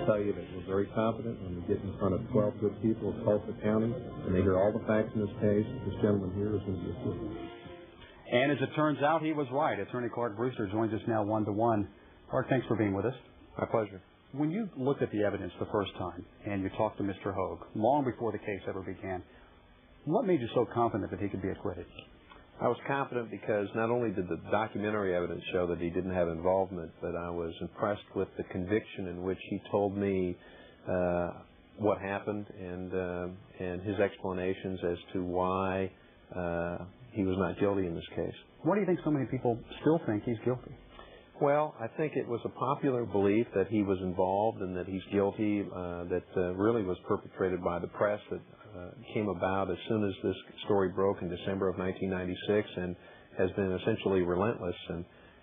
tell you that we're very confident when we get in front of 12 good people of Tulsa County and they hear all the facts in this case, this gentleman here is going to be acquitted. And as it turns out, he was right. Attorney Clark Brewster joins us now 1-to-1. Clark, thanks for being with us. My pleasure. When you looked at the evidence the first time and you talked to Mr. Hogue, long before the case ever began, what made you so confident that he could be acquitted? I was confident because not only did the documentary evidence show that he didn't have involvement, but I was impressed with the conviction in which he told me what happened and his explanations as to why he was not guilty in this case. Why do you think so many people still think he's guilty? Well, I think it was a popular belief that he was involved and that he's guilty that really was perpetrated by the press that came about as soon as this story broke in December of 1996 and has been essentially relentless.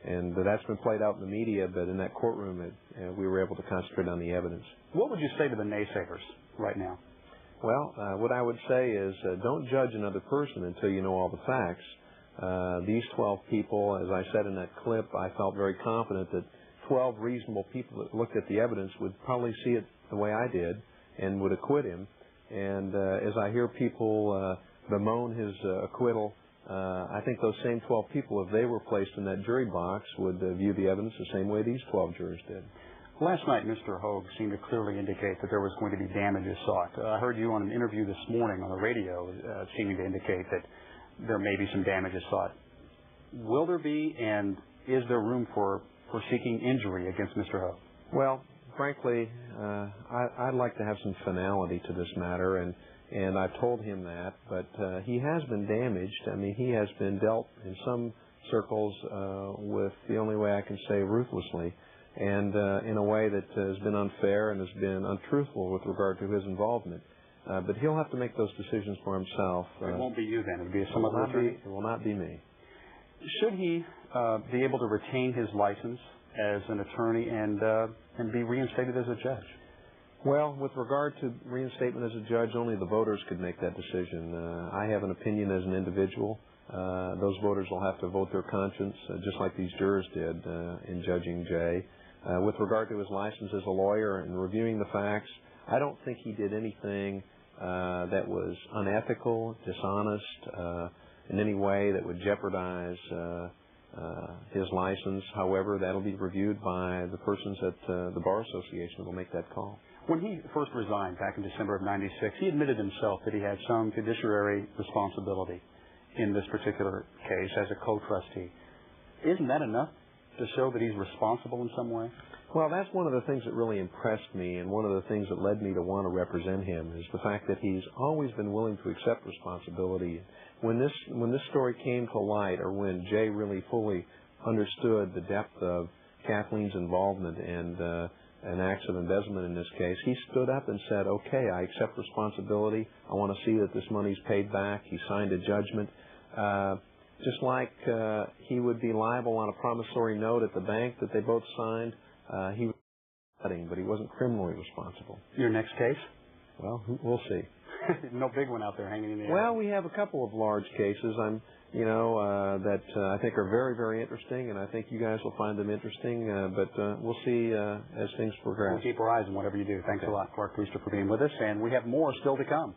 And that's been played out in the media, but in that courtroom we were able to concentrate on the evidence. What would you say to the naysayers right now? Well, what I would say is don't judge another person until you know all the facts. These 12 people, as I said in that clip, I felt very confident that 12 reasonable people that looked at the evidence would probably see it the way I did and would acquit him. And as I hear people bemoan his acquittal, I think those same 12 people, if they were placed in that jury box, would view the evidence the same way these 12 jurors did. Last night, Mr. Hogue seemed to clearly indicate that there was going to be damages sought. I heard you on an interview this morning on the radio seeming to indicate that there may be some damages sought. Will there be, and is there room for seeking injury against Mr. Hogue? Well, frankly, I'd like to have some finality to this matter, and I've told him that, but he has been damaged. I mean, he has been dealt in some circles with the only way I can say ruthlessly, and in a way that has been unfair and has been untruthful with regard to his involvement. But he'll have to make those decisions for himself. It won't be you then. It'll be some other attorney. It will not be me. Should he be able to retain his license as an attorney and be reinstated as a judge? Well, with regard to reinstatement as a judge, only the voters could make that decision. I have an opinion as an individual. Those voters will have to vote their conscience, just like these jurors did in judging Jay. With regard to his license as a lawyer and reviewing the facts, I don't think he did anything that was unethical, dishonest, in any way that would jeopardize his license. However, that'll be reviewed by the persons at the Bar Association that will make that call. When he first resigned back in December of '96, he admitted himself that he had some fiduciary responsibility in this particular case as a co-trustee. Isn't that enough to show that he's responsible in some way? Well, that's one of the things that really impressed me, and one of the things that led me to want to represent him is the fact that he's always been willing to accept responsibility. When this story came to light, or when Jay really fully understood the depth of Kathleen's involvement and an acts of embezzlement in this case, he stood up and said, okay, I accept responsibility. I want to see that this money's paid back. He signed a judgment. Just like he would be liable on a promissory note at the bank that they both signed, he was but he wasn't criminally responsible. Your next case? Well, we'll see. No big one out there hanging in the air. Well, we have a couple of large cases that I think are very, very interesting, and I think you guys will find them interesting, but we'll see as things progress. We'll keep our eyes on whatever you do. Thanks a lot, Clark Brewster, for being with us, and we have more still to come.